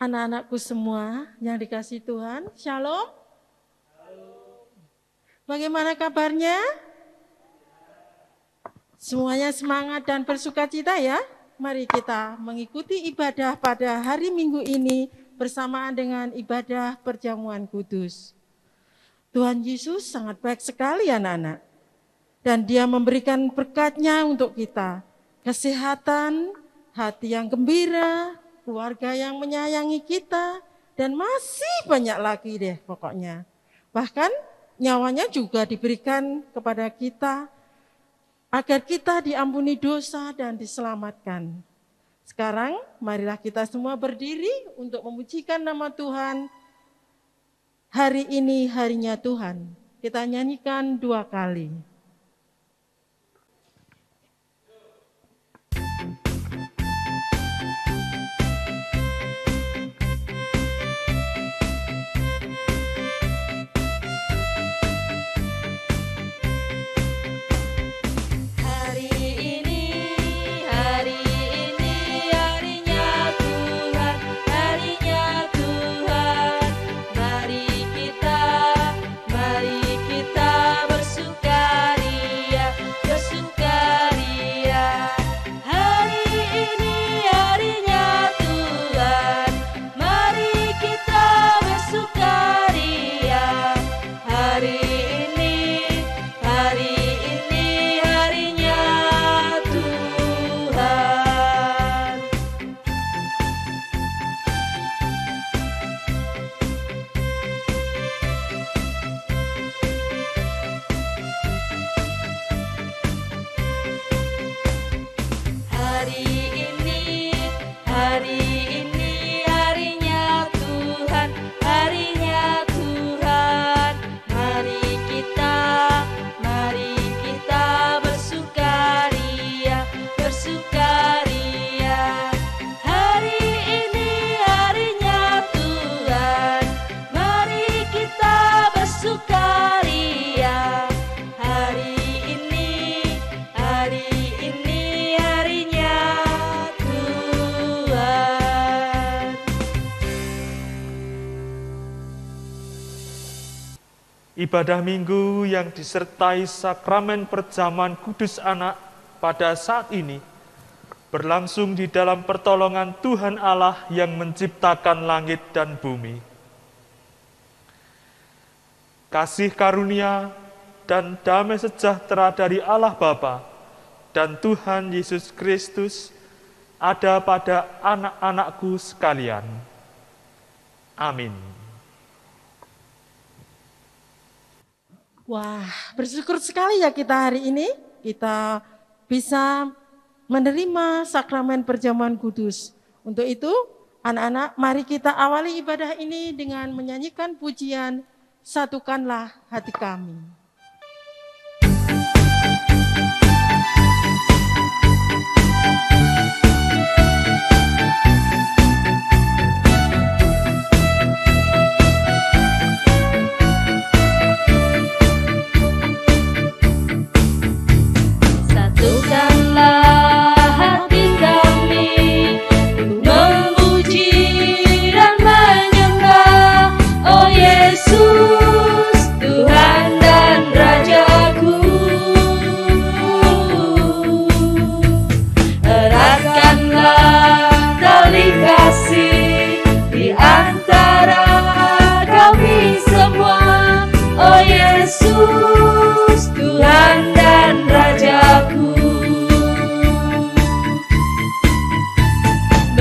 Anak-anakku semua yang dikasihi Tuhan, Shalom. Bagaimana kabarnya? Semuanya semangat dan bersukacita ya. Mari kita mengikuti ibadah pada hari Minggu ini bersamaan dengan ibadah perjamuan kudus. Tuhan Yesus sangat baik sekali anak-anak. Dan Dia memberikan berkat-Nya untuk kita. Kesehatan, hati yang gembira, keluarga yang menyayangi kita, dan masih banyak lagi deh pokoknya. Bahkan nyawanya juga diberikan kepada kita agar kita diampuni dosa dan diselamatkan. Sekarang marilah kita semua berdiri untuk memujikan nama Tuhan. Hari ini harinya Tuhan. Kita nyanyikan 2 kali. Ibadah Minggu yang disertai sakramen perjamuan kudus anak pada saat ini berlangsung di dalam pertolongan Tuhan Allah yang menciptakan langit dan bumi. Kasih karunia dan damai sejahtera dari Allah Bapa dan Tuhan Yesus Kristus ada pada anak-anakku sekalian. Amin. Wah, bersyukur sekali ya kita hari ini, kita bisa menerima sakramen perjamuan kudus. Untuk itu, anak-anak, mari kita awali ibadah ini dengan menyanyikan pujian, Satukanlah Hati Kami.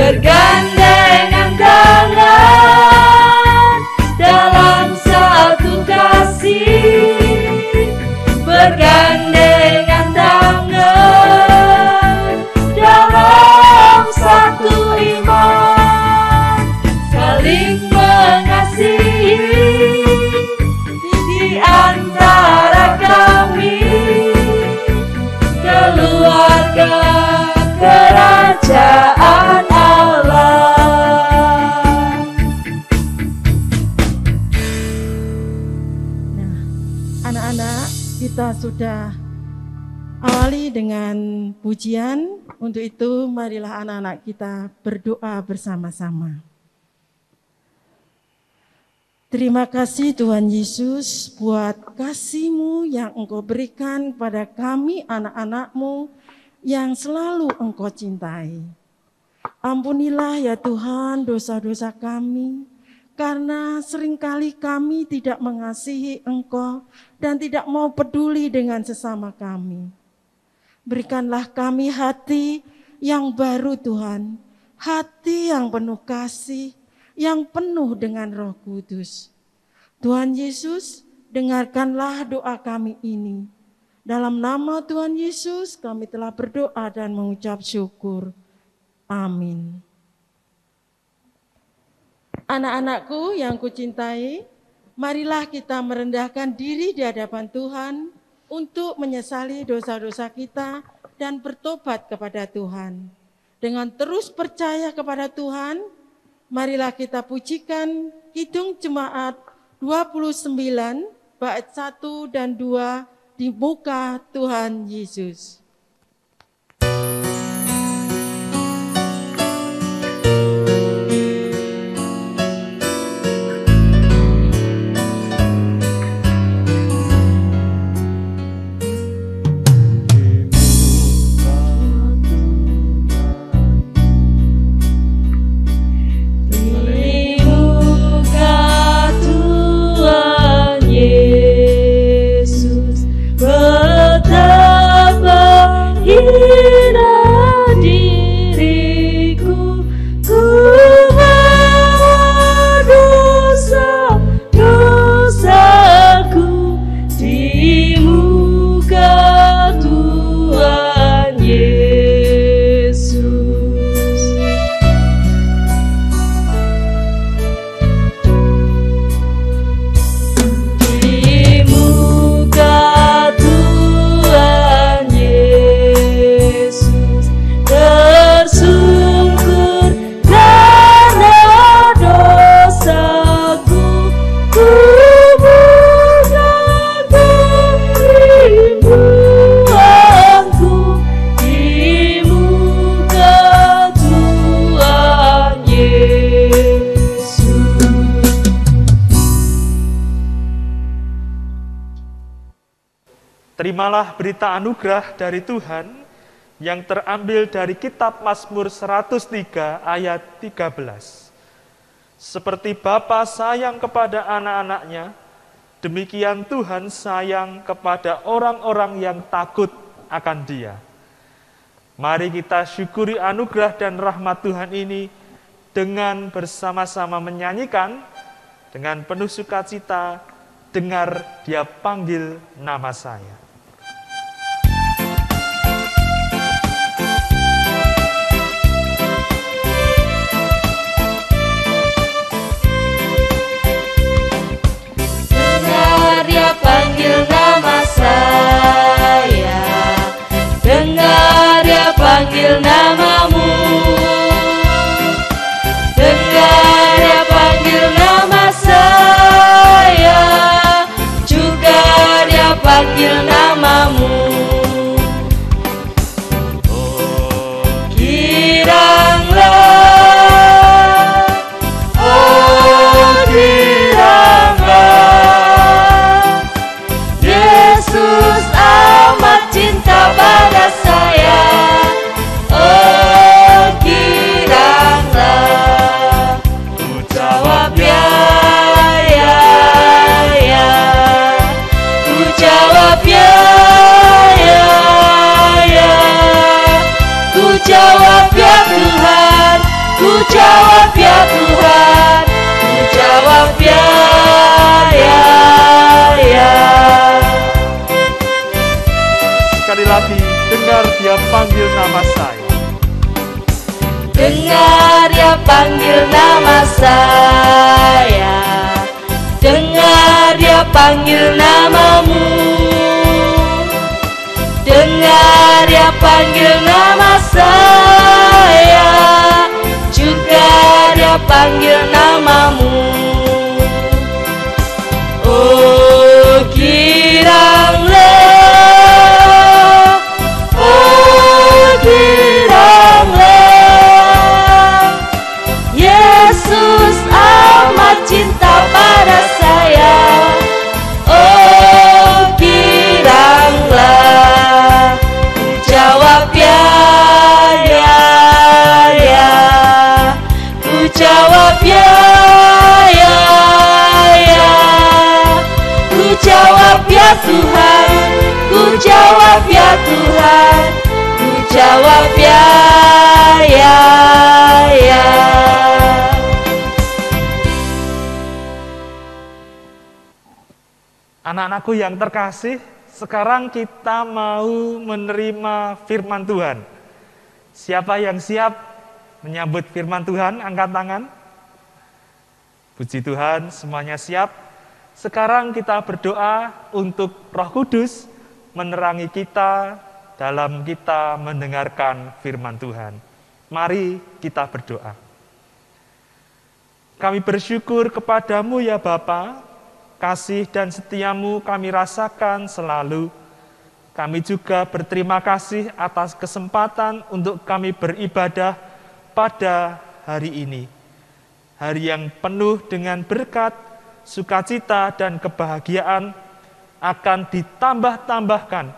Bergandengan tangan dalam satu kasih, bergandengan tangan dalam satu iman, saling mengasihi di antara kami, keluarga kerajaan kita sudah awali dengan pujian. Untuk itu marilah anak-anak kita berdoa bersama-sama. Terima kasih Tuhan Yesus buat kasih-Mu yang Engkau berikan kepada kami anak-anak-Mu yang selalu Engkau cintai. Ampunilah ya Tuhan dosa-dosa kami, karena seringkali kami tidak mengasihi Engkau dan tidak mau peduli dengan sesama kami. Berikanlah kami hati yang baru Tuhan, hati yang penuh kasih, yang penuh dengan Roh Kudus. Tuhan Yesus, dengarkanlah doa kami ini. Dalam nama Tuhan Yesus kami telah berdoa dan mengucap syukur. Amin. Anak-anakku yang kucintai, marilah kita merendahkan diri di hadapan Tuhan untuk menyesali dosa-dosa kita dan bertobat kepada Tuhan. Dengan terus percaya kepada Tuhan, marilah kita pujikan Kidung Jemaat 29 bait 1 dan 2 di muka Tuhan Yesus. Terimalah berita anugerah dari Tuhan yang terambil dari kitab Mazmur 103 ayat 13. Seperti Bapa sayang kepada anak-anaknya, demikian Tuhan sayang kepada orang-orang yang takut akan Dia. Mari kita syukuri anugerah dan rahmat Tuhan ini dengan bersama-sama menyanyikan dengan penuh sukacita, dengar Dia panggil nama saya. Panggil nama saya, dengar Dia panggil namamu, dengar Dia panggil nama saya, juga Dia panggil namamu. Oh, giranglah, oh giranglah, Yesus amat cinta pada saya. Oh giranglah, ku jawab ya, ya, ya, ku jawab ya, ya, ya, ku jawab ya Tuhan, ku jawab ya Tuhan, ku jawab ya, ya, ya. Sekali lagi, dengar Dia panggil nama saya. Dengar Dia panggil nama saya, dengar Dia panggil namamu, dengar Dia panggil nama saya, juga Dia panggil namamu. Oh giranglah, oh giranglah, Yesus amat cinta pada Anak-anakku yang terkasih, sekarang kita mau menerima firman Tuhan. Siapa yang siap menyambut firman Tuhan? Angkat tangan. Puji Tuhan, semuanya siap. Sekarang kita berdoa untuk Roh Kudus menerangi kita dalam kita mendengarkan firman Tuhan. Mari kita berdoa. Kami bersyukur kepadamu ya Bapa, kasih dan setiamu kami rasakan selalu. Kami juga berterima kasih atas kesempatan untuk kami beribadah pada hari ini. Hari yang penuh dengan berkat, sukacita, dan kebahagiaan akan ditambah-tambahkan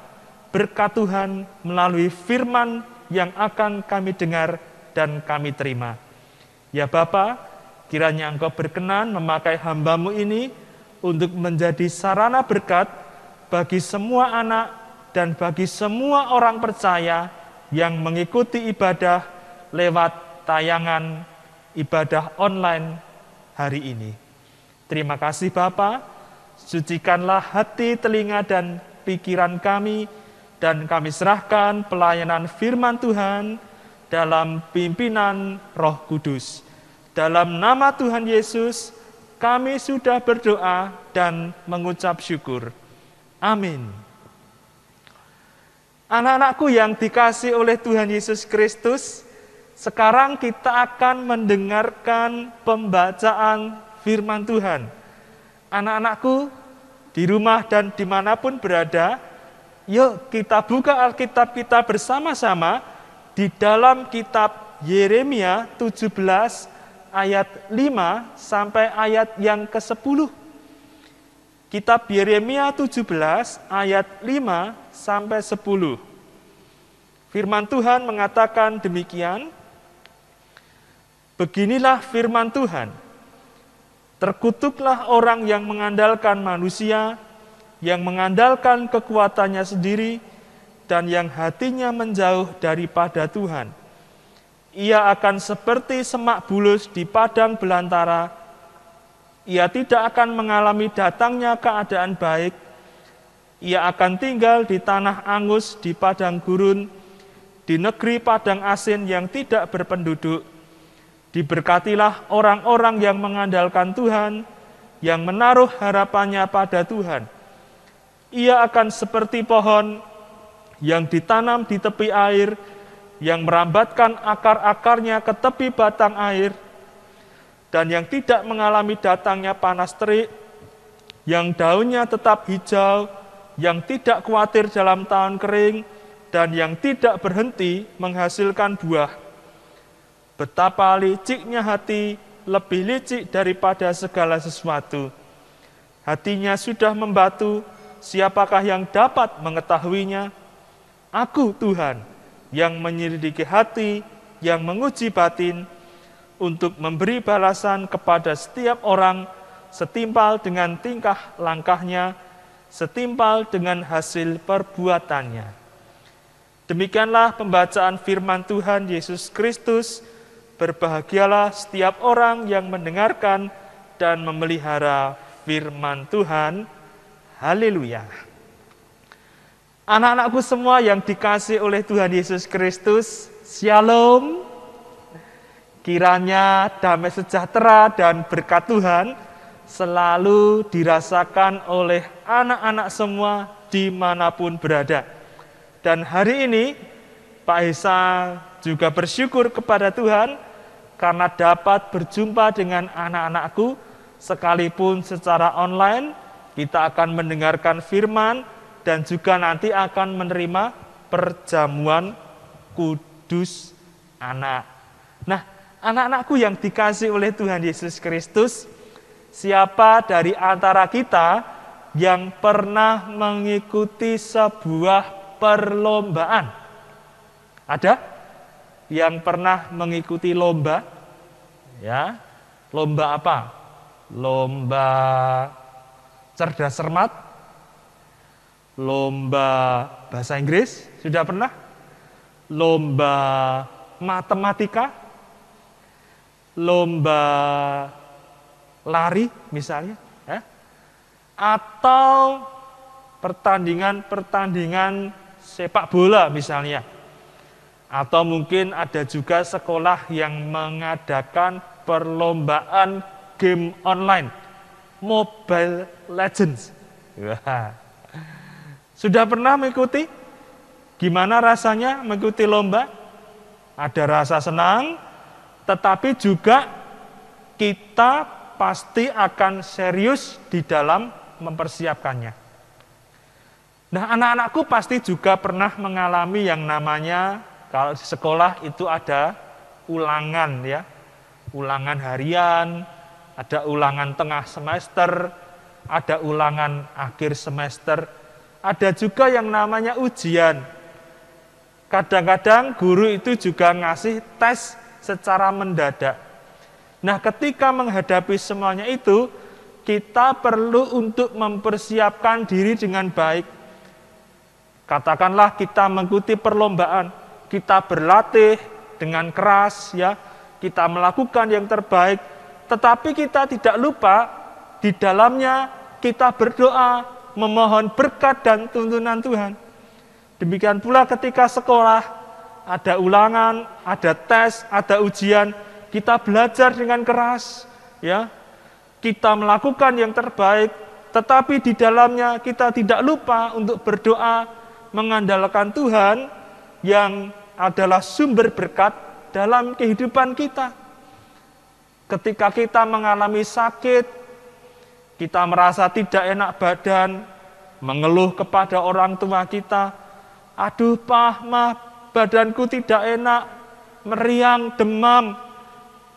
berkat Tuhan melalui firman yang akan kami dengar dan kami terima. Ya Bapa, kiranya Engkau berkenan memakai hamba-Mu ini untuk menjadi sarana berkat bagi semua anak dan bagi semua orang percaya yang mengikuti ibadah lewat tayangan ibadah online hari ini. Terima kasih Bapa, sucikanlah hati, telinga, dan pikiran kami, dan kami serahkan pelayanan firman Tuhan dalam pimpinan Roh Kudus. Dalam nama Tuhan Yesus, kami sudah berdoa dan mengucap syukur. Amin. Anak-anakku yang dikasihi oleh Tuhan Yesus Kristus, sekarang kita akan mendengarkan pembacaan firman Tuhan. Anak-anakku di rumah dan dimanapun berada, yuk kita buka Alkitab kita bersama-sama di dalam kitab Yeremia 17 ayat 5 sampai ayat yang ke-10. Kitab Yeremia 17 ayat 5 sampai 10. Firman Tuhan mengatakan demikian. Beginilah firman Tuhan. Terkutuklah orang yang mengandalkan manusia, yang mengandalkan kekuatannya sendiri, dan yang hatinya menjauh daripada Tuhan. Ia akan seperti semak bulus di padang belantara. Ia tidak akan mengalami datangnya keadaan baik. Ia akan tinggal di tanah angus di padang gurun, di negeri padang asin yang tidak berpenduduk. Diberkatilah orang-orang yang mengandalkan Tuhan, yang menaruh harapannya pada Tuhan. Ia akan seperti pohon yang ditanam di tepi air, yang merambatkan akar-akarnya ke tepi batang air, dan yang tidak mengalami datangnya panas terik, yang daunnya tetap hijau, yang tidak khawatir dalam tahun kering, dan yang tidak berhenti menghasilkan buah. Betapa liciknya hati, lebih licik daripada segala sesuatu. Hatinya sudah membatu, siapakah yang dapat mengetahuinya? Aku Tuhan, yang menyelidiki hati, yang menguji batin, untuk memberi balasan kepada setiap orang setimpal dengan tingkah langkahnya, setimpal dengan hasil perbuatannya. Demikianlah pembacaan firman Tuhan Yesus Kristus. Berbahagialah setiap orang yang mendengarkan dan memelihara firman Tuhan. Haleluya. Anak-anakku semua yang dikasihi oleh Tuhan Yesus Kristus, Shalom. Kiranya damai sejahtera dan berkat Tuhan selalu dirasakan oleh anak-anak semua dimanapun berada. Dan hari ini Pak Esa juga bersyukur kepada Tuhan karena dapat berjumpa dengan anak-anakku sekalipun secara online. Kita akan mendengarkan firman dan juga nanti akan menerima perjamuan kudus anak. Nah, anak-anakku yang dikasihi oleh Tuhan Yesus Kristus, siapa dari antara kita yang pernah mengikuti sebuah perlombaan? Ada? Yang pernah mengikuti lomba? Ya. Lomba apa? Lomba cerdas cermat? Lomba bahasa Inggris? Sudah pernah? Lomba matematika? Lomba lari misalnya? atau pertandingan-pertandingan sepak bola misalnya. Atau mungkin ada juga sekolah yang mengadakan perlombaan game online, Mobile Legends. Wah. Sudah pernah mengikuti? Gimana rasanya mengikuti lomba? Ada rasa senang, tetapi juga kita pasti akan serius di dalam mempersiapkannya. Nah, anak-anakku pasti juga pernah mengalami yang namanya, kalau di sekolah itu ada ulangan ya. Ulangan harian, ada ulangan tengah semester, ada ulangan akhir semester, ada juga yang namanya ujian. Kadang-kadang guru itu juga ngasih tes secara mendadak. Nah, ketika menghadapi semuanya itu, kita perlu untuk mempersiapkan diri dengan baik. Katakanlah kita mengikuti perlombaan, kita berlatih dengan keras ya, kita melakukan yang terbaik, tetapi kita tidak lupa di dalamnya kita berdoa, memohon berkat dan tuntunan Tuhan. Demikian pula ketika sekolah, ada ulangan, ada tes, ada ujian, kita belajar dengan keras, ya. Kita melakukan yang terbaik, tetapi di dalamnya kita tidak lupa untuk berdoa, mengandalkan Tuhan yang adalah sumber berkat dalam kehidupan kita. Ketika kita mengalami sakit, kita merasa tidak enak badan, mengeluh kepada orang tua kita, aduh Pak, badanku tidak enak, meriang, demam,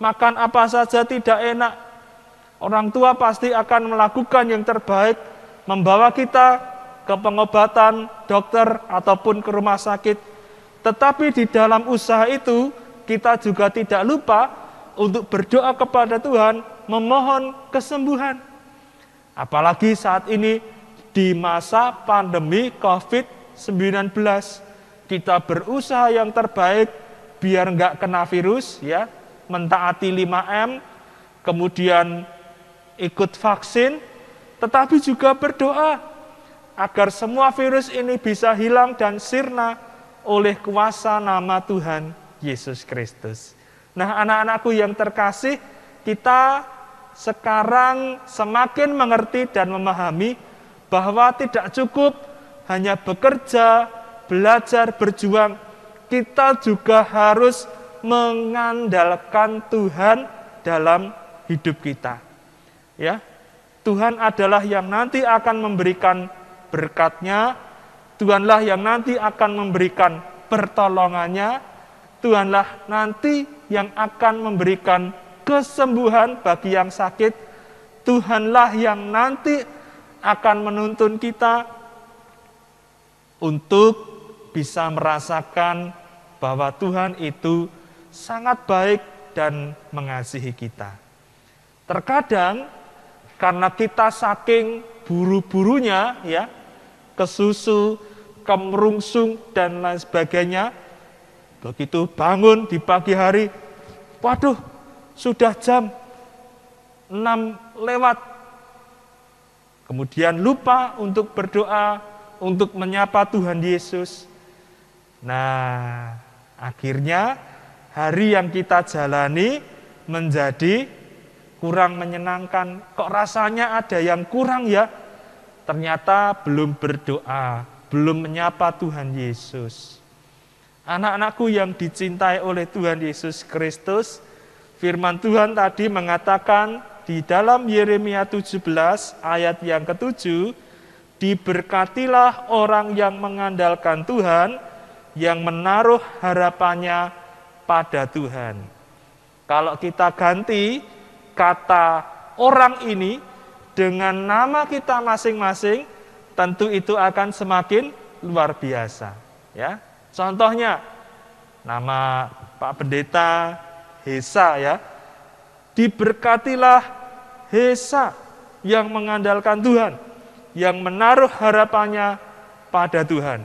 makan apa saja tidak enak. Orang tua pasti akan melakukan yang terbaik, membawa kita ke pengobatan, dokter, ataupun ke rumah sakit. Tetapi di dalam usaha itu, kita juga tidak lupa untuk berdoa kepada Tuhan, memohon kesembuhan. Apalagi saat ini, di masa pandemi COVID-19, kita berusaha yang terbaik biar nggak kena virus, ya, mentaati 5M, kemudian ikut vaksin, tetapi juga berdoa agar semua virus ini bisa hilang dan sirna oleh kuasa nama Tuhan Yesus Kristus. Nah, anak-anakku yang terkasih, kita sekarang semakin mengerti dan memahami bahwa tidak cukup hanya bekerja, belajar, berjuang. Kita juga harus mengandalkan Tuhan dalam hidup kita. Ya, Tuhan adalah yang nanti akan memberikan berkat-Nya, Tuhanlah yang nanti akan memberikan pertolongannya, Tuhanlah nanti yang akan memberikan kesembuhan bagi yang sakit, Tuhanlah yang nanti akan menuntun kita untuk bisa merasakan bahwa Tuhan itu sangat baik dan mengasihi kita. Terkadang karena kita saking buru-burunya ya, kesusu, kemerungsung dan lain sebagainya, begitu bangun di pagi hari, waduh, sudah jam 6 lewat. Kemudian lupa untuk berdoa, untuk menyapa Tuhan Yesus. Nah, akhirnya hari yang kita jalani menjadi kurang menyenangkan. Kok rasanya ada yang kurang ya? Ternyata belum berdoa, belum menyapa Tuhan Yesus. Anak-anakku yang dicintai oleh Tuhan Yesus Kristus, firman Tuhan tadi mengatakan di dalam Yeremia 17 ayat yang ke-7, diberkatilah orang yang mengandalkan Tuhan, yang menaruh harapannya pada Tuhan. Kalau kita ganti kata orang ini dengan nama kita masing-masing, tentu itu akan semakin luar biasa. Ya, contohnya nama Pak Pendeta Hesa ya, diberkatilah Hesa yang mengandalkan Tuhan, yang menaruh harapannya pada Tuhan.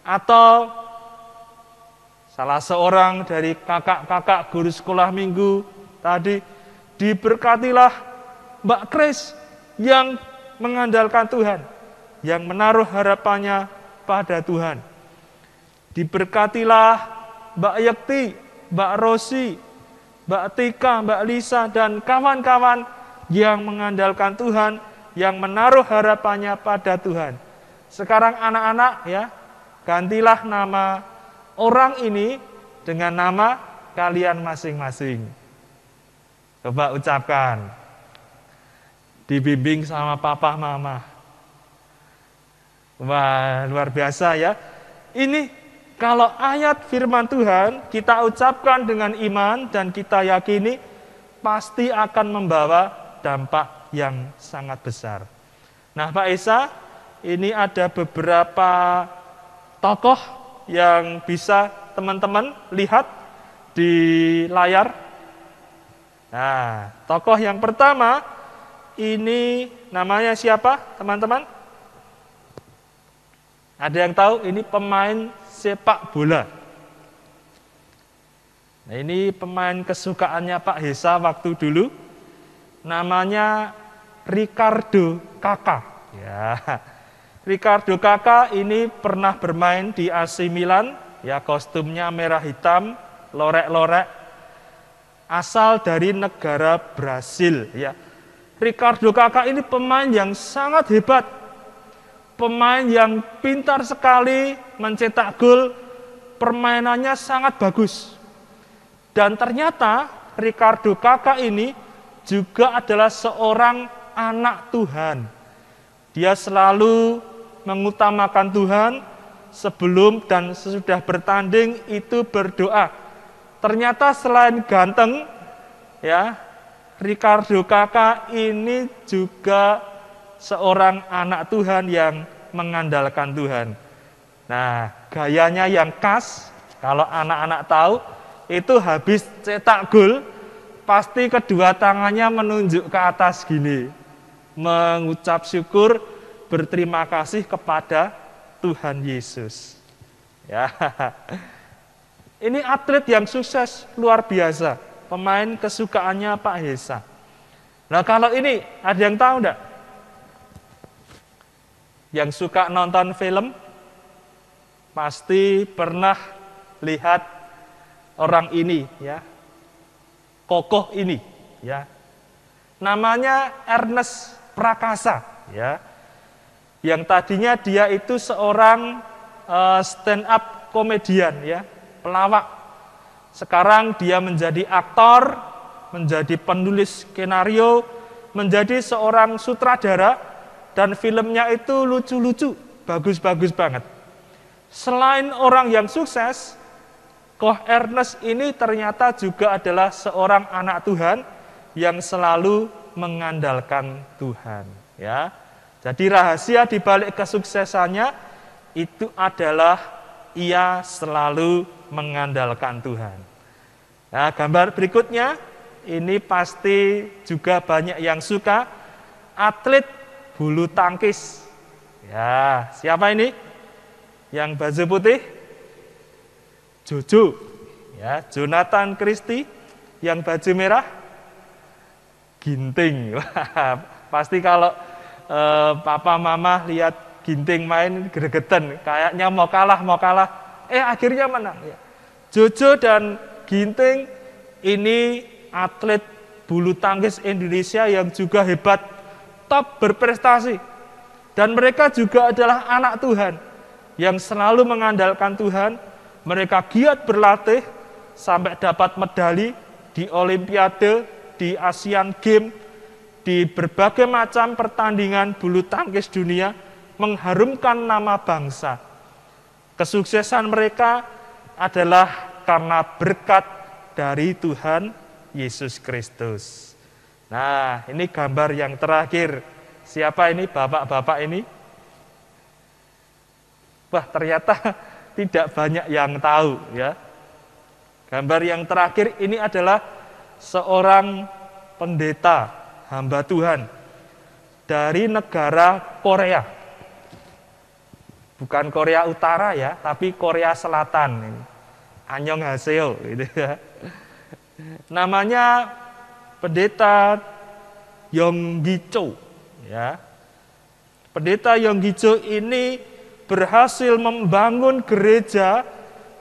Atau salah seorang dari kakak-kakak guru sekolah minggu tadi, diberkatilah Mbak Kris yang mengandalkan Tuhan, yang menaruh harapannya pada Tuhan. Diberkatilah Mbak Yekti, Mbak Rosi, Mbak Tika, Mbak Lisa, dan kawan-kawan yang mengandalkan Tuhan, yang menaruh harapannya pada Tuhan. Sekarang anak-anak ya, gantilah nama orang ini dengan nama kalian masing-masing. Coba ucapkan. Dibimbing sama papa mama. Wah, luar biasa ya. Ini kalau ayat firman Tuhan kita ucapkan dengan iman dan kita yakini, pasti akan membawa dampak yang sangat besar. Nah, Pak Esa, ini ada beberapa tokoh yang bisa teman-teman lihat di layar. Nah, tokoh yang pertama ini namanya siapa, teman-teman? Ada yang tahu? Ini pemain sepak bola. Nah, ini pemain kesukaannya Pak Hesa waktu dulu. Namanya Ricardo Kakak. Ya. Ricardo Kakak ini pernah bermain di AC Milan, ya, kostumnya merah hitam, lorek-lorek, asal dari negara Brasil, ya. Ricardo Kakak ini pemain yang sangat hebat, pemain yang pintar sekali mencetak gol, permainannya sangat bagus. Dan ternyata Ricardo Kakak ini juga adalah seorang anak Tuhan. Dia selalu mengutamakan Tuhan, sebelum dan sesudah bertanding itu berdoa. Ternyata selain ganteng, ya, Ricardo Kakak ini juga seorang anak Tuhan yang mengandalkan Tuhan. Nah, gayanya yang khas, kalau anak-anak tahu, itu habis cetak gol, pasti kedua tangannya menunjuk ke atas gini, mengucap syukur, berterima kasih kepada Tuhan Yesus. Ya, ini atlet yang sukses luar biasa, pemain kesukaannya Pak Hesa. Nah, kalau ini ada yang tahu enggak? Yang suka nonton film pasti pernah lihat orang ini, ya, kokoh ini, ya. Namanya Ernest Prakasa, ya. Yang tadinya dia itu seorang stand up komedian, ya, pelawak. Sekarang dia menjadi aktor, menjadi penulis skenario, menjadi seorang sutradara, dan filmnya itu lucu-lucu, bagus-bagus banget. Selain orang yang sukses, Koh Ernest ini ternyata juga adalah seorang anak Tuhan yang selalu mengandalkan Tuhan, ya. Jadi rahasia di balik kesuksesannya itu adalah ia selalu mengandalkan Tuhan. Nah, gambar berikutnya ini pasti juga banyak yang suka, atlet bulu tangkis. Ya, siapa ini? Yang baju putih? Jojo. Ya, Jonathan Christie. Yang baju merah? Ginting. Wah, pasti kalau papa mama lihat Ginting main gregetan, kayaknya mau kalah, akhirnya menang, ya. Jojo dan Ginting ini atlet bulu tangkis Indonesia yang juga hebat, top berprestasi. Dan mereka juga adalah anak Tuhan yang selalu mengandalkan Tuhan. Mereka giat berlatih sampai dapat medali di Olimpiade, di Asian Games, di berbagai macam pertandingan bulu tangkis dunia, mengharumkan nama bangsa. Kesuksesan mereka adalah karena berkat dari Tuhan Yesus Kristus. Nah, ini gambar yang terakhir. Siapa ini bapak-bapak ini? Wah, ternyata tidak banyak yang tahu, ya. Gambar yang terakhir ini adalah seorang pendeta, hamba Tuhan dari negara Korea. Bukan Korea Utara, ya, tapi Korea Selatan. Annyeonghaseyo, gitu, ya. Namanya pendeta Yonggi Cho, ya. Pendeta Yonggi ini berhasil membangun gereja,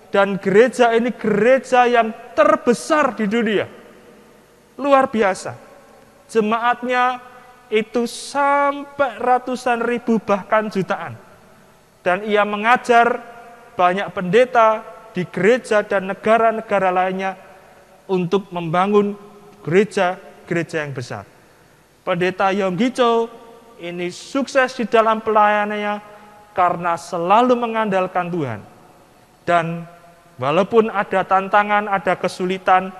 dan gereja ini gereja yang terbesar di dunia. Luar biasa. Jemaatnya itu sampai ratusan ribu bahkan jutaan. Dan ia mengajar banyak pendeta di gereja dan negara-negara lainnya untuk membangun gereja-gereja yang besar. Pendeta Yonggi ini sukses di dalam pelayanannya karena selalu mengandalkan Tuhan. Dan walaupun ada tantangan, ada kesulitan,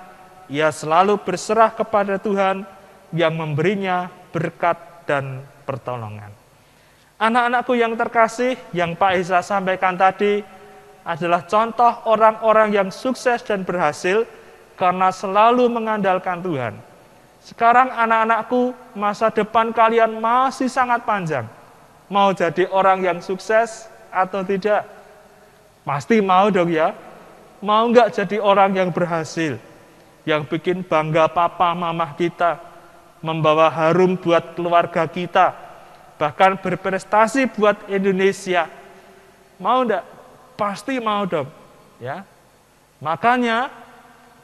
ia selalu berserah kepada Tuhan yang memberinya berkat dan pertolongan. Anak-anakku yang terkasih, yang Pak Esa sampaikan tadi adalah contoh orang-orang yang sukses dan berhasil karena selalu mengandalkan Tuhan. Sekarang anak-anakku, masa depan kalian masih sangat panjang. Mau jadi orang yang sukses atau tidak? Pasti mau dong ya. Mau nggak jadi orang yang berhasil, yang bikin bangga papa mama kita, membawa harum buat keluarga kita, bahkan berprestasi buat Indonesia. Mau enggak? Pasti mau dong, ya. Makanya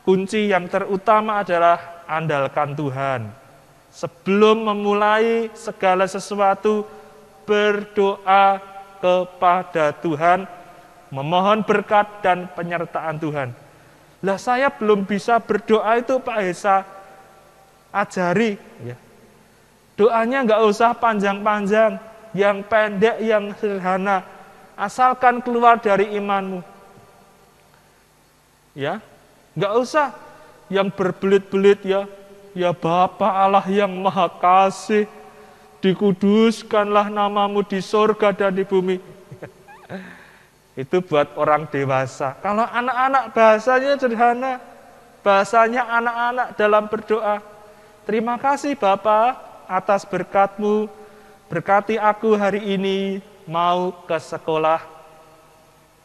kunci yang terutama adalah andalkan Tuhan. Sebelum memulai segala sesuatu, berdoa kepada Tuhan, memohon berkat dan penyertaan Tuhan. Lah saya belum bisa berdoa itu Pak Esa, ajari ya. Doanya nggak usah panjang-panjang, yang pendek, yang sederhana, asalkan keluar dari imanmu. Ya, nggak usah yang berbelit-belit ya. Ya Bapa Allah yang Maha Kasih, dikuduskanlah namamu di sorga dan di bumi. Itu buat orang dewasa. Kalau anak-anak bahasanya sederhana, bahasanya anak-anak dalam berdoa. Terima kasih Bapa atas berkat-Mu, berkati aku hari ini mau ke sekolah.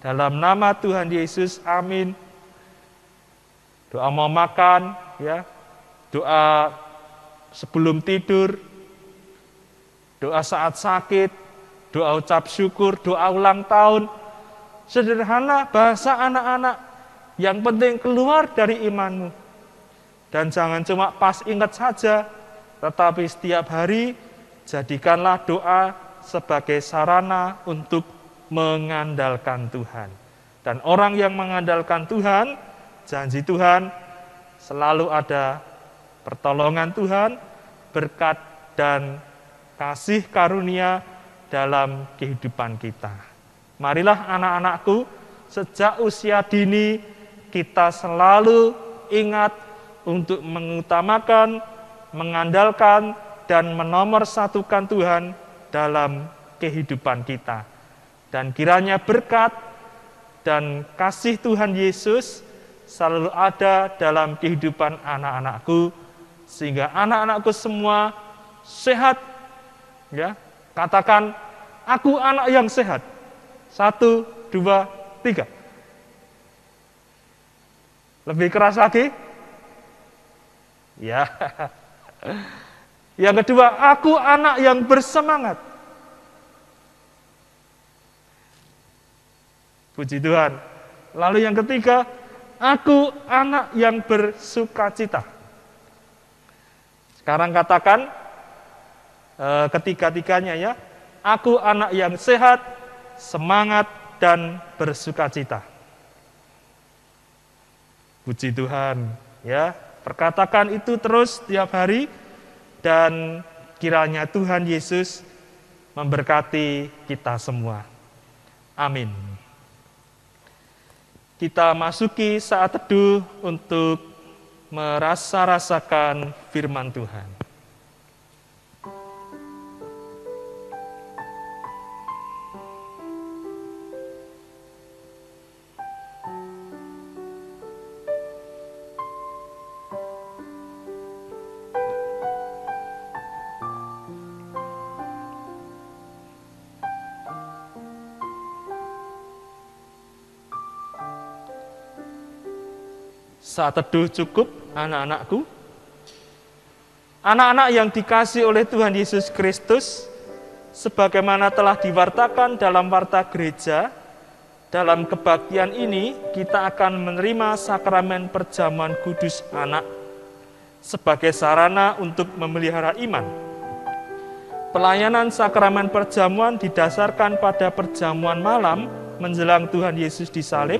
Dalam nama Tuhan Yesus, amin. Doa mau makan, ya, doa sebelum tidur, doa saat sakit, doa ucap syukur, doa ulang tahun. Sederhana bahasa anak-anak, yang penting keluar dari imanmu. Dan jangan cuma pas ingat saja, tetapi setiap hari jadikanlah doa sebagai sarana untuk mengandalkan Tuhan. Dan orang yang mengandalkan Tuhan, janji Tuhan, selalu ada pertolongan Tuhan, berkat dan kasih karunia dalam kehidupan kita. Marilah anak-anakku, sejak usia dini kita selalu ingat untuk mengutamakan, mengandalkan, dan menomorsatukan Tuhan dalam kehidupan kita. Dan kiranya berkat dan kasih Tuhan Yesus selalu ada dalam kehidupan anak-anakku, sehingga anak-anakku semua sehat. Ya, katakan, aku anak yang sehat. 1, 2, 3. Lebih keras lagi? Ya. Yang kedua, aku anak yang bersemangat. Puji Tuhan. Lalu yang ketiga, aku anak yang bersukacita. Sekarang katakan ketiga-tiganya ya. Aku anak yang sehat, semangat, dan bersukacita. Puji Tuhan, ya. Perkatakan itu terus setiap hari, dan kiranya Tuhan Yesus memberkati kita semua. Amin. Kita masuki saat teduh untuk merasa-rasakan firman Tuhan. Saat teduh cukup, anak-anakku. Anak-anak yang dikasihi oleh Tuhan Yesus Kristus, sebagaimana telah diwartakan dalam warta gereja, dalam kebaktian ini kita akan menerima sakramen perjamuan kudus anak sebagai sarana untuk memelihara iman. Pelayanan sakramen perjamuan didasarkan pada perjamuan malam menjelang Tuhan Yesus disalib.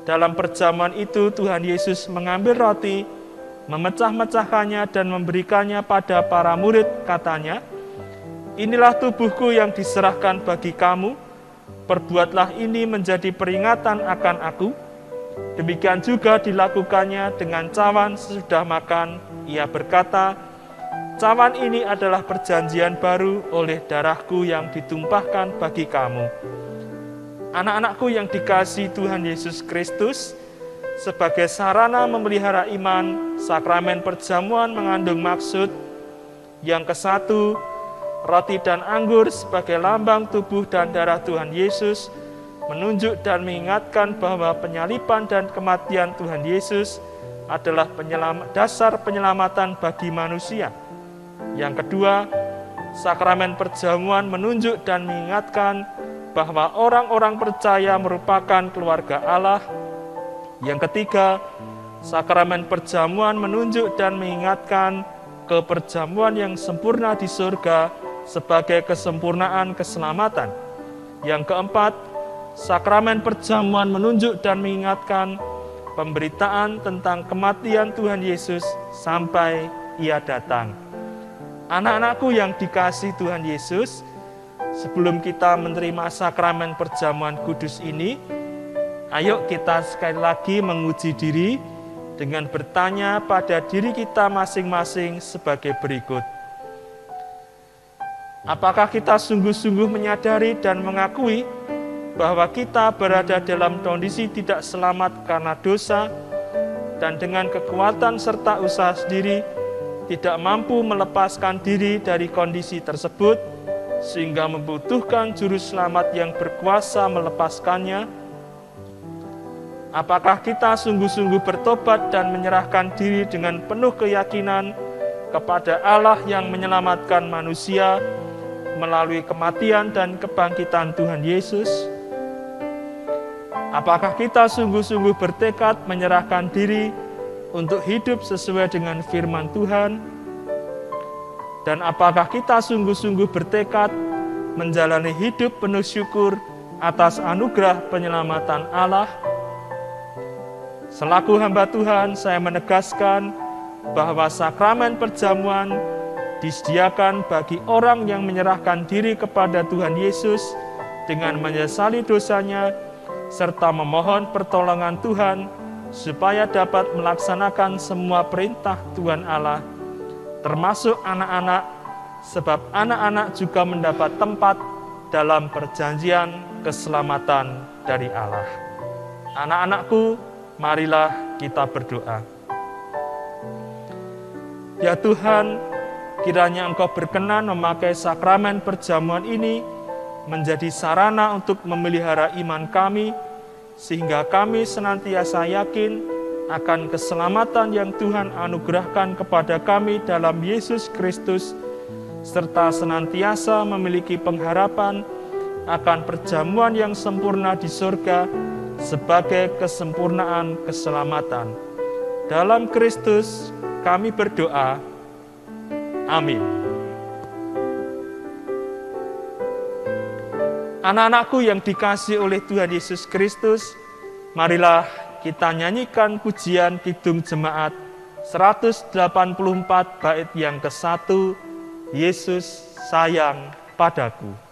Dalam perjamuan itu Tuhan Yesus mengambil roti, memecah-mecahkannya dan memberikannya pada para murid, katanya, "Inilah tubuhku yang diserahkan bagi kamu, perbuatlah ini menjadi peringatan akan aku." Demikian juga dilakukannya dengan cawan sesudah makan. Ia berkata, "Cawan ini adalah perjanjian baru oleh darahku yang ditumpahkan bagi kamu." Anak-anakku yang dikasihi Tuhan Yesus Kristus, sebagai sarana memelihara iman, sakramen perjamuan mengandung maksud yang ke-1, roti dan anggur sebagai lambang tubuh dan darah Tuhan Yesus, menunjuk dan mengingatkan bahwa penyaliban dan kematian Tuhan Yesus adalah dasar penyelamatan bagi manusia. Yang kedua, sakramen perjamuan menunjuk dan mengingatkan bahwa orang-orang percaya merupakan keluarga Allah. Yang ketiga, sakramen perjamuan menunjuk dan mengingatkan ke perjamuan yang sempurna di surga sebagai kesempurnaan keselamatan. Yang keempat, sakramen perjamuan menunjuk dan mengingatkan pemberitaan tentang kematian Tuhan Yesus sampai Ia datang. Anak-anakku yang dikasihi Tuhan Yesus, sebelum kita menerima sakramen perjamuan kudus ini, ayo kita sekali lagi menguji diri dengan bertanya pada diri kita masing-masing sebagai berikut. Apakah kita sungguh-sungguh menyadari dan mengakui bahwa kita berada dalam kondisi tidak selamat karena dosa, dan dengan kekuatan serta usaha sendiri tidak mampu melepaskan diri dari kondisi tersebut, sehingga membutuhkan juru selamat yang berkuasa melepaskannya? Apakah kita sungguh-sungguh bertobat dan menyerahkan diri dengan penuh keyakinan kepada Allah yang menyelamatkan manusia melalui kematian dan kebangkitan Tuhan Yesus? Apakah kita sungguh-sungguh bertekad menyerahkan diri untuk hidup sesuai dengan firman Tuhan? Dan apakah kita sungguh-sungguh bertekad menjalani hidup penuh syukur atas anugerah penyelamatan Allah? Selaku hamba Tuhan, saya menegaskan bahwa sakramen perjamuan disediakan bagi orang yang menyerahkan diri kepada Tuhan Yesus dengan menyesali dosanya, serta memohon pertolongan Tuhan supaya dapat melaksanakan semua perintah Tuhan Allah, termasuk anak-anak, sebab anak-anak juga mendapat tempat dalam perjanjian keselamatan dari Allah. Anak-anakku, marilah kita berdoa. Ya Tuhan, kiranya Engkau berkenan memakai sakramen perjamuan ini menjadi sarana untuk memelihara iman kami, sehingga kami senantiasa yakin akan keselamatan yang Tuhan anugerahkan kepada kami dalam Yesus Kristus, serta senantiasa memiliki pengharapan akan perjamuan yang sempurna di surga sebagai kesempurnaan keselamatan. Dalam Kristus kami berdoa. Amin. Anak-anakku yang dikasihi oleh Tuhan Yesus Kristus, marilah kita nyanyikan pujian Kidung Jemaat 184 bait yang ke-1, Yesus sayang padaku.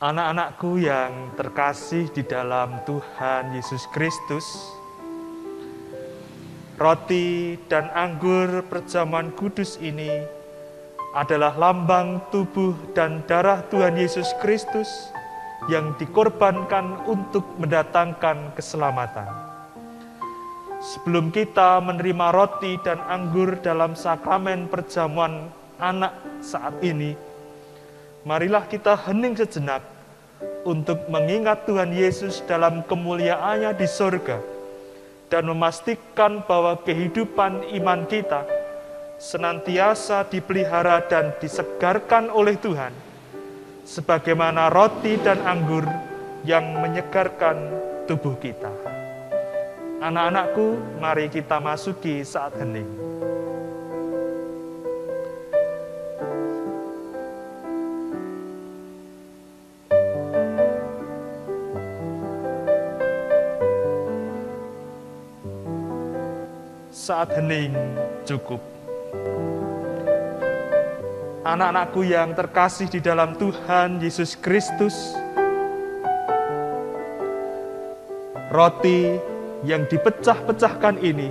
Anak-anakku yang terkasih di dalam Tuhan Yesus Kristus, roti dan anggur perjamuan kudus ini adalah lambang tubuh dan darah Tuhan Yesus Kristus yang dikorbankan untuk mendatangkan keselamatan. Sebelum kita menerima roti dan anggur dalam sakramen perjamuan anak saat ini, marilah kita hening sejenak untuk mengingat Tuhan Yesus dalam kemuliaannya di sorga dan memastikan bahwa kehidupan iman kita senantiasa dipelihara dan disegarkan oleh Tuhan, sebagaimana roti dan anggur yang menyegarkan tubuh kita. Anak-anakku, mari kita masuki saat hening. Saat hening cukup. Anak-anakku yang terkasih di dalam Tuhan Yesus Kristus, roti yang dipecah-pecahkan ini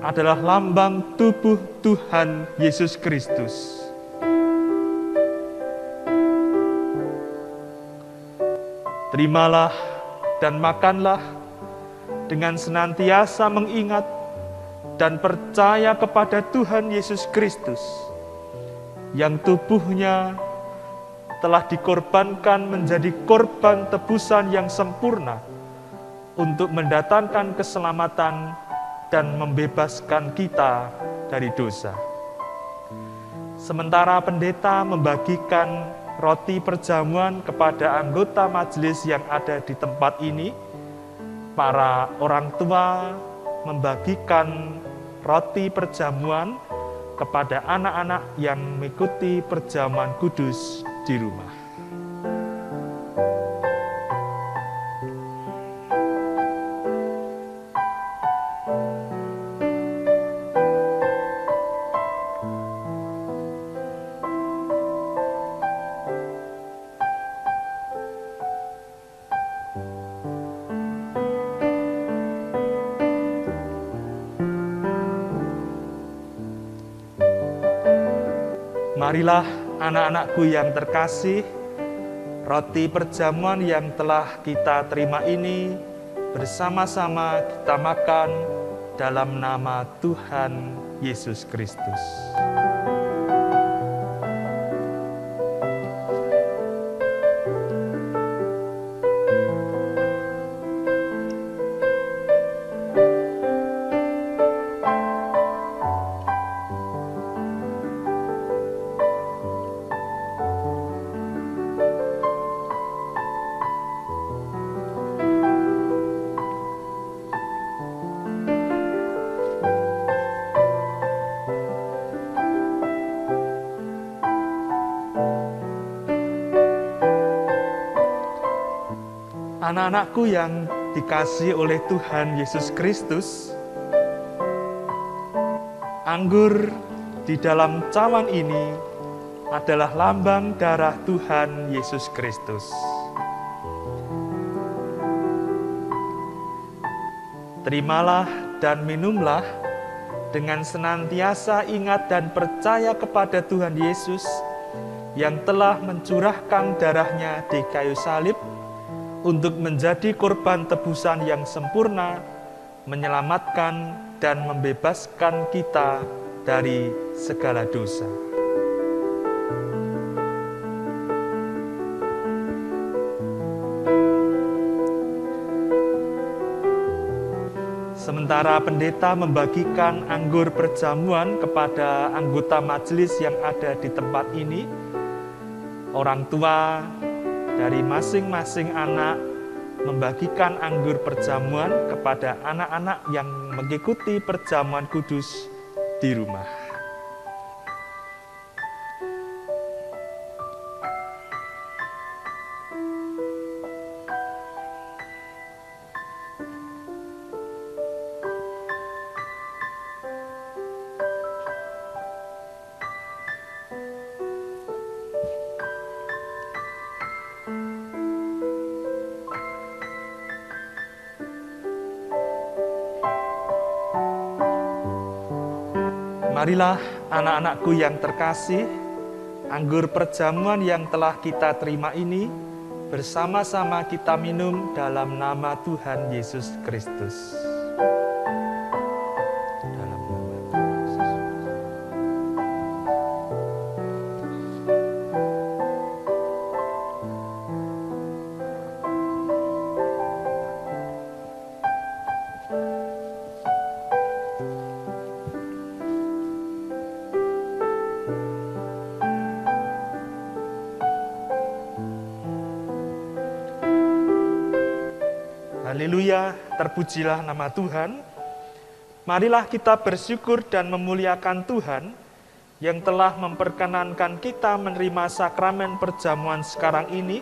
adalah lambang tubuh Tuhan Yesus Kristus. Terimalah dan makanlah dengan senantiasa mengingat dan percaya kepada Tuhan Yesus Kristus, yang tubuhnya telah dikorbankan menjadi korban tebusan yang sempurna untuk mendatangkan keselamatan dan membebaskan kita dari dosa. Sementara pendeta membagikan roti perjamuan kepada anggota majelis yang ada di tempat ini, para orang tua membagikan roti perjamuan kepada anak-anak yang mengikuti perjamuan kudus di rumah. Marilah anak-anakku yang terkasih, roti perjamuan yang telah kita terima ini bersama-sama kita makan dalam nama Tuhan Yesus Kristus. Anak-anakku yang dikasihi oleh Tuhan Yesus Kristus, anggur di dalam cawan ini adalah lambang darah Tuhan Yesus Kristus. Terimalah dan minumlah dengan senantiasa ingat dan percaya kepada Tuhan Yesus yang telah mencurahkan darahnya di kayu salib untuk menjadi korban tebusan yang sempurna, menyelamatkan dan membebaskan kita dari segala dosa. Sementara pendeta membagikan anggur perjamuan kepada anggota majelis yang ada di tempat ini, orang tua dari masing-masing anak membagikan anggur perjamuan kepada anak-anak yang mengikuti perjamuan kudus di rumah. Marilah anak-anakku yang terkasih, anggur perjamuan yang telah kita terima ini, bersama-sama kita minum dalam nama Tuhan Yesus Kristus. Dalam nama Tuhan Yesus. Haleluya, terpujilah nama Tuhan. Marilah kita bersyukur dan memuliakan Tuhan yang telah memperkenankan kita menerima sakramen perjamuan sekarang ini,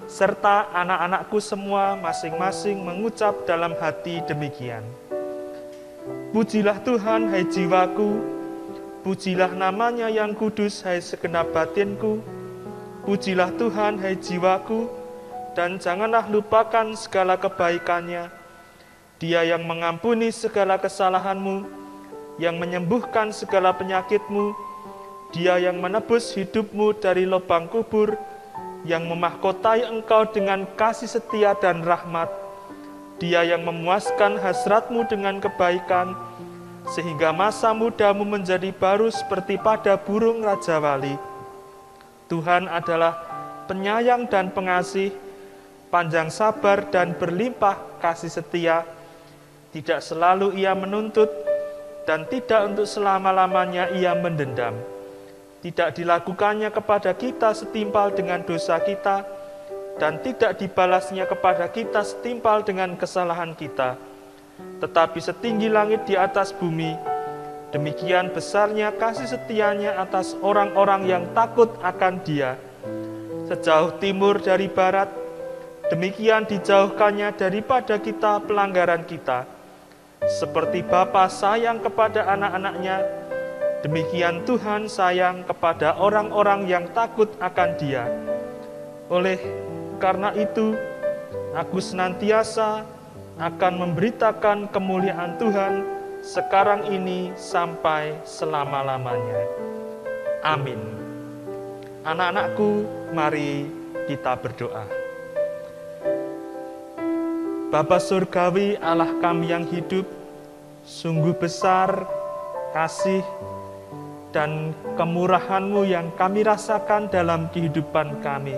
serta anak-anakku semua masing-masing mengucap dalam hati demikian. Pujilah Tuhan, hai jiwaku, pujilah namanya yang kudus, hai segenap batinku, pujilah Tuhan, hai jiwaku, dan janganlah lupakan segala kebaikannya. Dia yang mengampuni segala kesalahanmu, yang menyembuhkan segala penyakitmu, Dia yang menebus hidupmu dari lubang kubur, yang memahkotai engkau dengan kasih setia dan rahmat. Dia yang memuaskan hasratmu dengan kebaikan, sehingga masa mudamu menjadi baru seperti pada burung Raja Wali. Tuhan adalah penyayang dan pengasih, panjang sabar dan berlimpah kasih setia. Tidak selalu Ia menuntut, dan tidak untuk selama-lamanya Ia mendendam. Tidak dilakukannya kepada kita setimpal dengan dosa kita, dan tidak dibalasnya kepada kita setimpal dengan kesalahan kita. Tetapi setinggi langit di atas bumi, demikian besarnya kasih setianya atas orang-orang yang takut akan Dia. Sejauh timur dari barat, demikian dijauhkannya daripada kita pelanggaran kita. Seperti Bapa sayang kepada anak-anaknya, demikian Tuhan sayang kepada orang-orang yang takut akan Dia. Oleh karena itu, aku senantiasa akan memberitakan kemuliaan Tuhan sekarang ini sampai selama-lamanya. Amin. Anak-anakku, mari kita berdoa. Bapa Surgawi, Allah kami yang hidup, sungguh besar kasih dan kemurahan-Mu yang kami rasakan dalam kehidupan kami.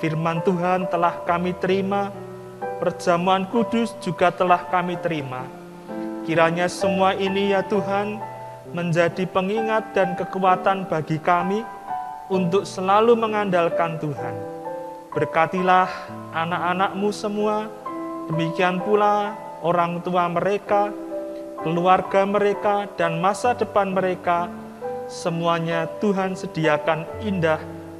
Firman Tuhan telah kami terima, perjamuan kudus juga telah kami terima. Kiranya semua ini ya Tuhan, menjadi pengingat dan kekuatan bagi kami untuk selalu mengandalkan Tuhan. Berkatilah anak-anak-Mu semua, demikian pula orang tua mereka, keluarga mereka, dan masa depan mereka, semuanya Tuhan sediakan indah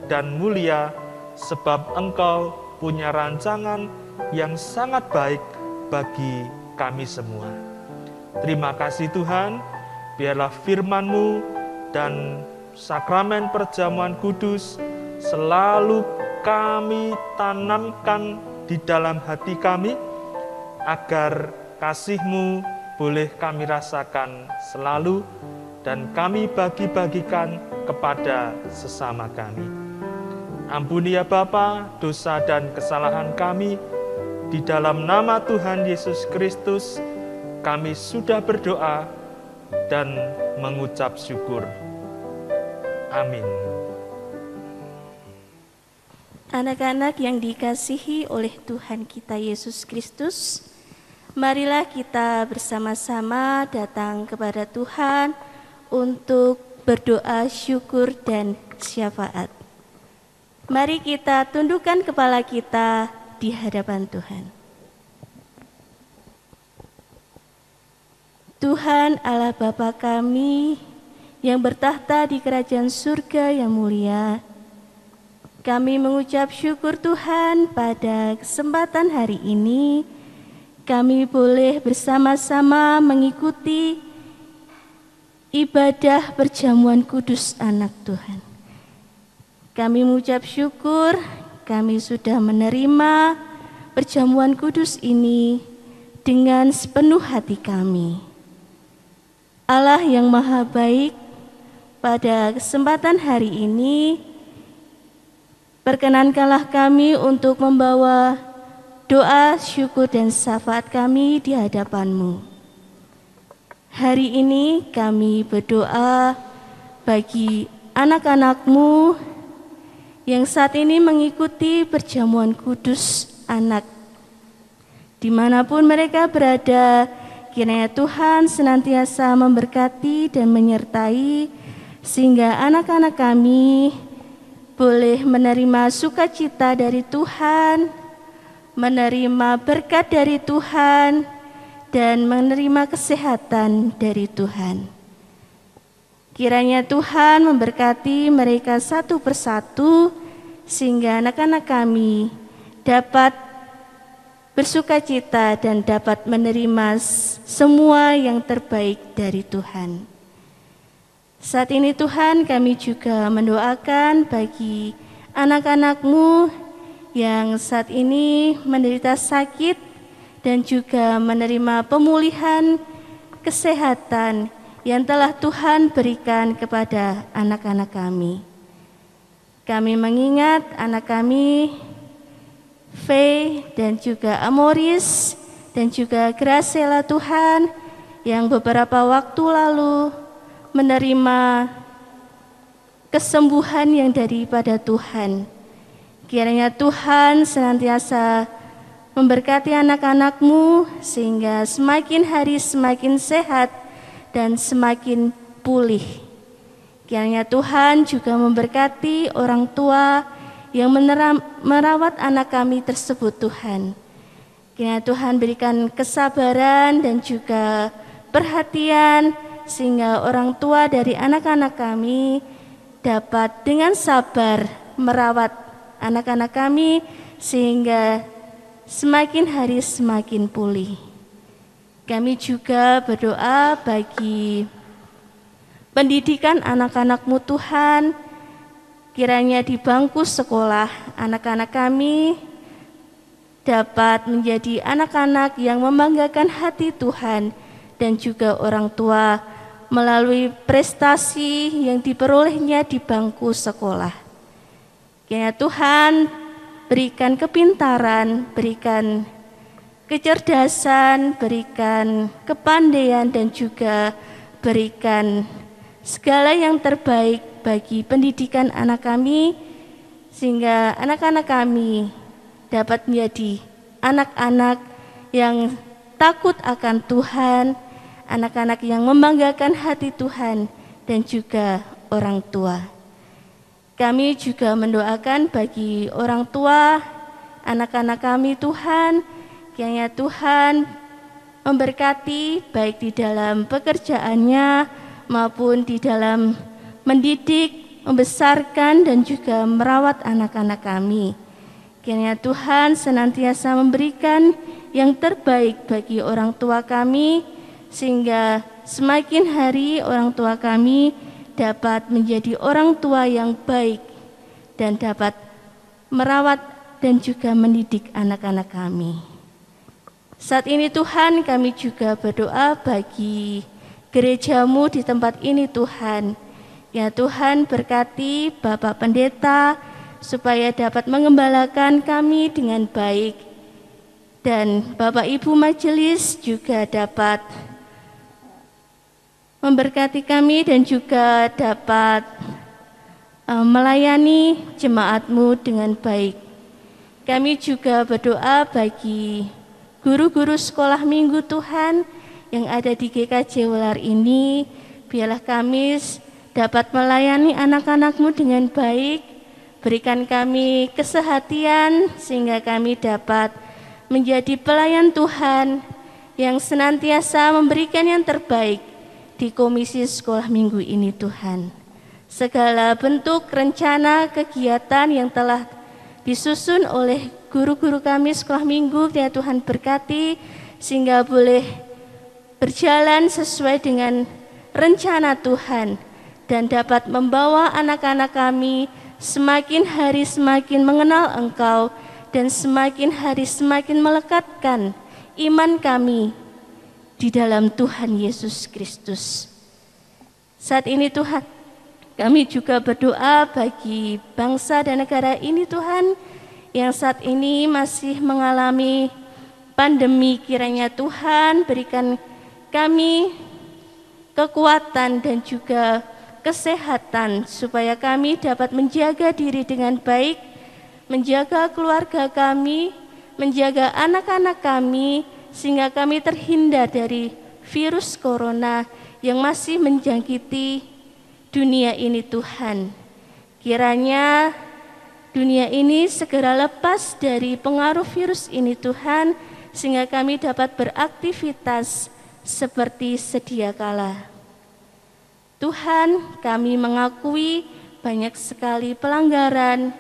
dan mulia, sebab Engkau punya rancangan yang sangat baik bagi kami semua. Terima kasih Tuhan, biarlah firman-Mu dan sakramen perjamuan kudus selalu kami tanamkan di dalam hati kami, agar kasih-Mu boleh kami rasakan selalu dan kami bagi-bagikan kepada sesama kami. Ampuni ya Bapa dosa dan kesalahan kami. Di dalam nama Tuhan Yesus Kristus kami sudah berdoa dan mengucap syukur. Amin. Anak-anak yang dikasihi oleh Tuhan kita Yesus Kristus, marilah kita bersama-sama datang kepada Tuhan untuk berdoa syukur dan syafaat. Mari kita tundukkan kepala kita di hadapan Tuhan. Tuhan Allah Bapa kami yang bertahta di kerajaan surga yang mulia, kami mengucap syukur Tuhan pada kesempatan hari ini kami boleh bersama-sama mengikuti ibadah perjamuan kudus anak Tuhan. Kami mengucap syukur kami sudah menerima perjamuan kudus ini dengan sepenuh hati kami. Allah yang maha baik, pada kesempatan hari ini, perkenankanlah kami untuk membawa doa, syukur, dan syafaat kami di hadapan-Mu. Hari ini kami berdoa bagi anak-anak-Mu yang saat ini mengikuti perjamuan kudus anak. Dimanapun mereka berada, kiranya Tuhan senantiasa memberkati dan menyertai, sehingga anak-anak kami boleh menerima sukacita dari Tuhan, menerima berkat dari Tuhan, dan menerima kesehatan dari Tuhan. Kiranya Tuhan memberkati mereka satu persatu, sehingga anak-anak kami dapat bersukacita dan dapat menerima semua yang terbaik dari Tuhan. Saat ini Tuhan, kami juga mendoakan bagi anak-anak-Mu yang saat ini menderita sakit dan juga menerima pemulihan kesehatan yang telah Tuhan berikan kepada anak-anak kami. Kami mengingat anak kami, Faye dan juga Amoris dan juga Gracela Tuhan, yang beberapa waktu lalu menerima kesembuhan yang daripada Tuhan. Kiranya Tuhan senantiasa memberkati anak-anak-Mu sehingga semakin hari semakin sehat dan semakin pulih. Kiranya Tuhan juga memberkati orang tua yang merawat anak kami tersebut Tuhan. Kiranya Tuhan berikan kesabaran dan juga perhatian, sehingga orang tua dari anak-anak kami dapat dengan sabar merawat anak-anak kami sehingga semakin hari semakin pulih. Kami juga berdoa bagi pendidikan anak-anak-Mu Tuhan. Kiranya di bangku sekolah anak-anak kami dapat menjadi anak-anak yang membanggakan hati Tuhan dan juga orang tua melalui prestasi yang diperolehnya di bangku sekolah. Kiranya Tuhan berikan kepintaran, berikan kecerdasan, berikan kepandaian, dan juga berikan segala yang terbaik bagi pendidikan anak kami, sehingga anak-anak kami dapat menjadi anak-anak yang takut akan Tuhan, anak-anak yang membanggakan hati Tuhan dan juga orang tua. Kami juga mendoakan bagi orang tua anak-anak kami Tuhan, kiranya Tuhan memberkati baik di dalam pekerjaannya maupun di dalam mendidik, membesarkan dan juga merawat anak-anak kami. Kiranya Tuhan senantiasa memberikan yang terbaik bagi orang tua kami, sehingga semakin hari orang tua kami dapat menjadi orang tua yang baik dan dapat merawat dan juga mendidik anak-anak kami. Saat ini Tuhan, kami juga berdoa bagi gereja-Mu di tempat ini Tuhan. Ya Tuhan, berkati Bapak Pendeta supaya dapat mengembalakan kami dengan baik, dan Bapak Ibu Majelis juga dapat memberkati kami dan juga dapat melayani jemaat-Mu dengan baik. Kami juga berdoa bagi guru-guru sekolah minggu Tuhan yang ada di GKJ Welar ini, biarlah kami dapat melayani anak-anak-Mu dengan baik. Berikan kami kesehatan sehingga kami dapat menjadi pelayan Tuhan yang senantiasa memberikan yang terbaik di komisi sekolah minggu ini Tuhan. Segala bentuk rencana kegiatan yang telah disusun oleh guru-guru kami sekolah minggu, ya Tuhan berkati sehingga boleh berjalan sesuai dengan rencana Tuhan dan dapat membawa anak-anak kami semakin hari semakin mengenal Engkau dan semakin hari semakin melekatkan iman kami di dalam Tuhan Yesus Kristus. Saat ini Tuhan, kami juga berdoa bagi bangsa dan negara ini Tuhan, yang saat ini masih mengalami pandemi. Kiranya Tuhan berikan kami kekuatan dan juga kesehatan supaya kami dapat menjaga diri dengan baik, menjaga keluarga kami, menjaga anak-anak kami, sehingga kami terhindar dari virus corona yang masih menjangkiti dunia ini Tuhan. Kiranya dunia ini segera lepas dari pengaruh virus ini Tuhan, sehingga kami dapat beraktivitas seperti sedia kala. Tuhan, kami mengakui banyak sekali pelanggaran,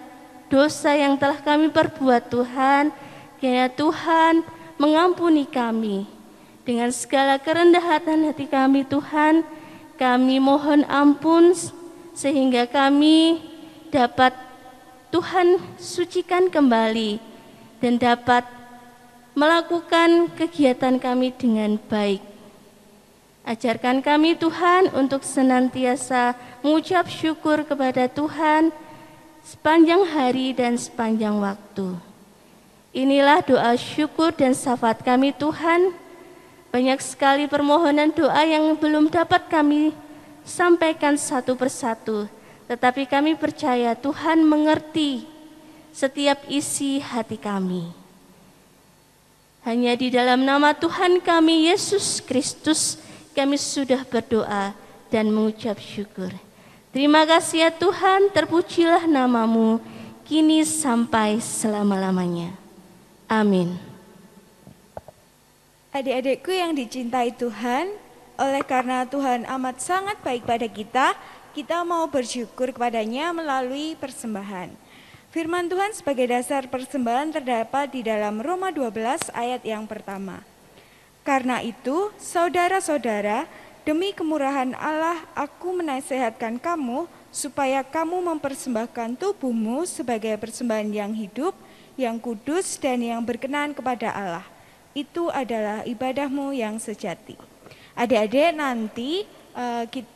dosa yang telah kami perbuat Tuhan. Kiranya Tuhan mengampuni kami. Dengan segala kerendah hati kami Tuhan, kami mohon ampun sehingga kami dapat Tuhan sucikan kembali dan dapat melakukan kegiatan kami dengan baik. Ajarkan kami Tuhan untuk senantiasa mengucap syukur kepada Tuhan sepanjang hari dan sepanjang waktu. Inilah doa syukur dan syafaat kami Tuhan. Banyak sekali permohonan doa yang belum dapat kami sampaikan satu persatu, tetapi kami percaya Tuhan mengerti setiap isi hati kami. Hanya di dalam nama Tuhan kami Yesus Kristus kami sudah berdoa dan mengucap syukur. Terima kasih ya Tuhan, terpujilah nama-Mu kini sampai selama-lamanya. Amin. Adik-adikku yang dicintai Tuhan, oleh karena Tuhan amat sangat baik pada kita mau bersyukur kepadanya melalui persembahan. Firman Tuhan sebagai dasar persembahan terdapat di dalam Roma 12 ayat yang pertama. Karena itu, saudara-saudara, demi kemurahan Allah, aku menasehatkan kamu supaya kamu mempersembahkan tubuhmu sebagai persembahan yang hidup, yang kudus, dan yang berkenan kepada Allah. Itu adalah ibadahmu yang sejati. Adik-adik, nanti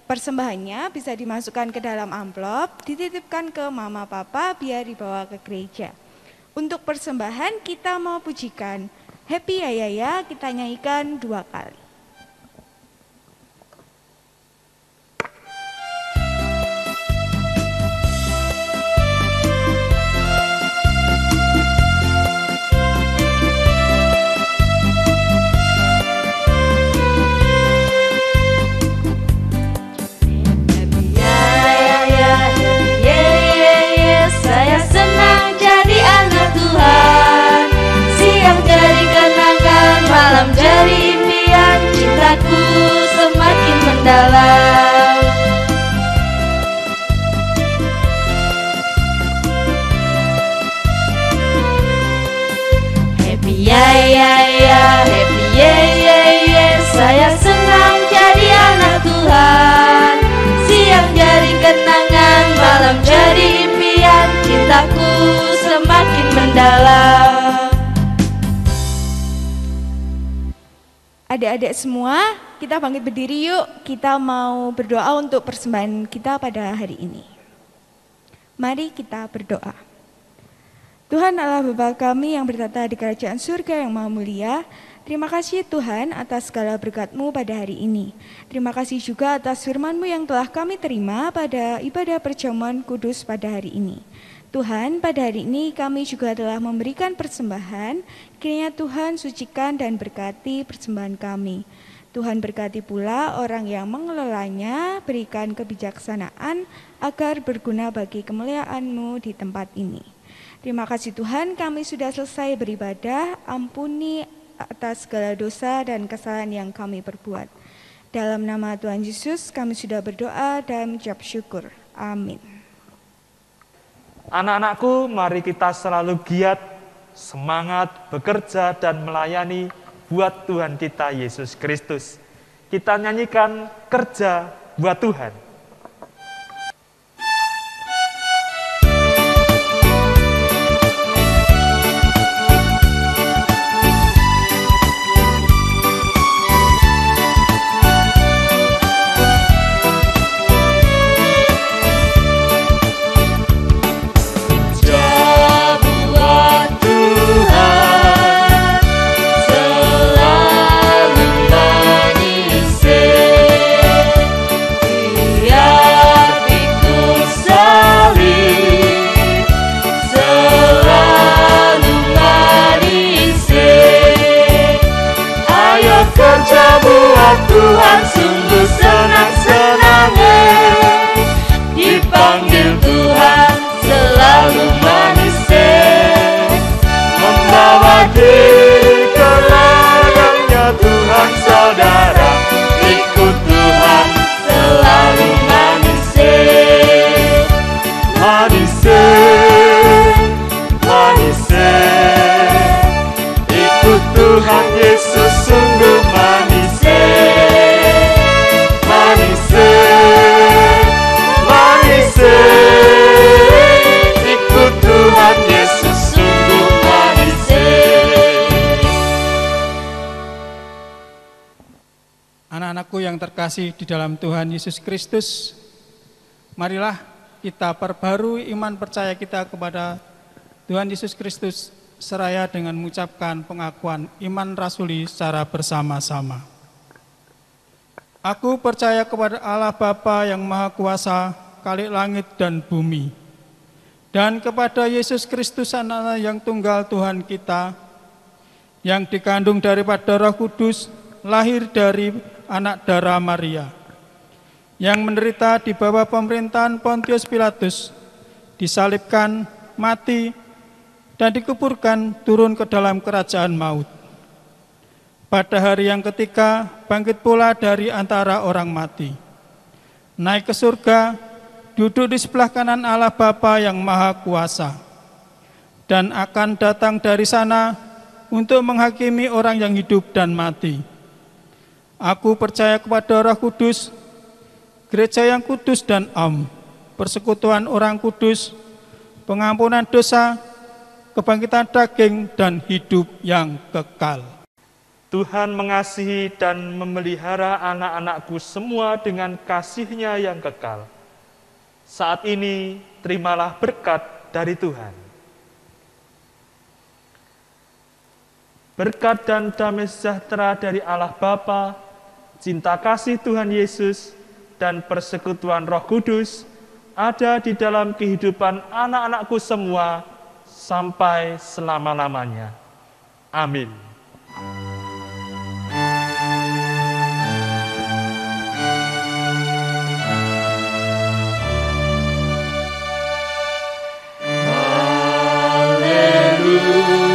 persembahannya bisa dimasukkan ke dalam amplop, dititipkan ke mama papa biar dibawa ke gereja. Untuk persembahan kita mau pujikan Happy Yaya, kita nyanyikan 2 kali. Saya senang jadi anak Tuhan. Siang jadi kenangan, malam jadi impian. Cintaku semakin mendalam. Happy ya, happy ya. Saya senang jadi anak Tuhan. Siang jadi kenangan, malam jadi impian. Cintaku semakin mendalam. Adik-adik semua, kita bangkit berdiri yuk. Kita mau berdoa untuk persembahan kita pada hari ini. Mari kita berdoa. Tuhan Allah Bapa kami yang bertata di kerajaan surga yang maha mulia, terima kasih Tuhan atas segala berkat-Mu pada hari ini. Terima kasih juga atas firman-Mu yang telah kami terima pada ibadah perjamuan kudus pada hari ini. Tuhan, pada hari ini kami juga telah memberikan persembahan, kiranya Tuhan sucikan dan berkati persembahan kami. Tuhan berkati pula orang yang mengelolanya, berikan kebijaksanaan agar berguna bagi kemuliaan-Mu di tempat ini. Terima kasih Tuhan, kami sudah selesai beribadah, ampuni atas segala dosa dan kesalahan yang kami perbuat. Dalam nama Tuhan Yesus kami sudah berdoa dan mengucap syukur. Amin. Anak-anakku, mari kita selalu giat, semangat, bekerja dan melayani buat Tuhan kita Yesus Kristus. Kita nyanyikan kerja buat Tuhan. ke ladangnya Tuhan saudara, ikut Tuhan selalu manis, manis, manis. Ikut Tuhan Yesus sungguh manis, manis, manis. Ikut Tuhan Yesus sungguh manis. Anak-anakku yang terkasih di dalam Tuhan Yesus Kristus, marilah kita perbarui iman percaya kita kepada Tuhan Yesus Kristus seraya dengan mengucapkan pengakuan iman rasuli secara bersama-sama. Aku percaya kepada Allah Bapa yang Maha Kuasa, Khalik langit dan bumi, dan kepada Yesus Kristus Anak yang tunggal Tuhan kita, yang dikandung daripada Roh Kudus, lahir dari anak darah Maria, yang menderita di bawah pemerintahan Pontius Pilatus, disalibkan, mati, dan dikuburkan turun ke dalam kerajaan maut. Pada hari yang ketiga, bangkit pula dari antara orang mati, naik ke surga, duduk di sebelah kanan Allah Bapa yang Maha Kuasa, dan akan datang dari sana untuk menghakimi orang yang hidup dan mati. Aku percaya kepada Roh Kudus, gereja yang kudus dan am, persekutuan orang kudus, pengampunan dosa, kebangkitan daging, dan hidup yang kekal. Tuhan mengasihi dan memelihara anak-anakku semua dengan kasih-Nya yang kekal. Saat ini terimalah berkat dari Tuhan. Berkat dan damai sejahtera dari Allah Bapa, cinta kasih Tuhan Yesus, dan persekutuan Roh Kudus ada di dalam kehidupan anak-anakku semua sampai selama-lamanya. Amin. Haleluya.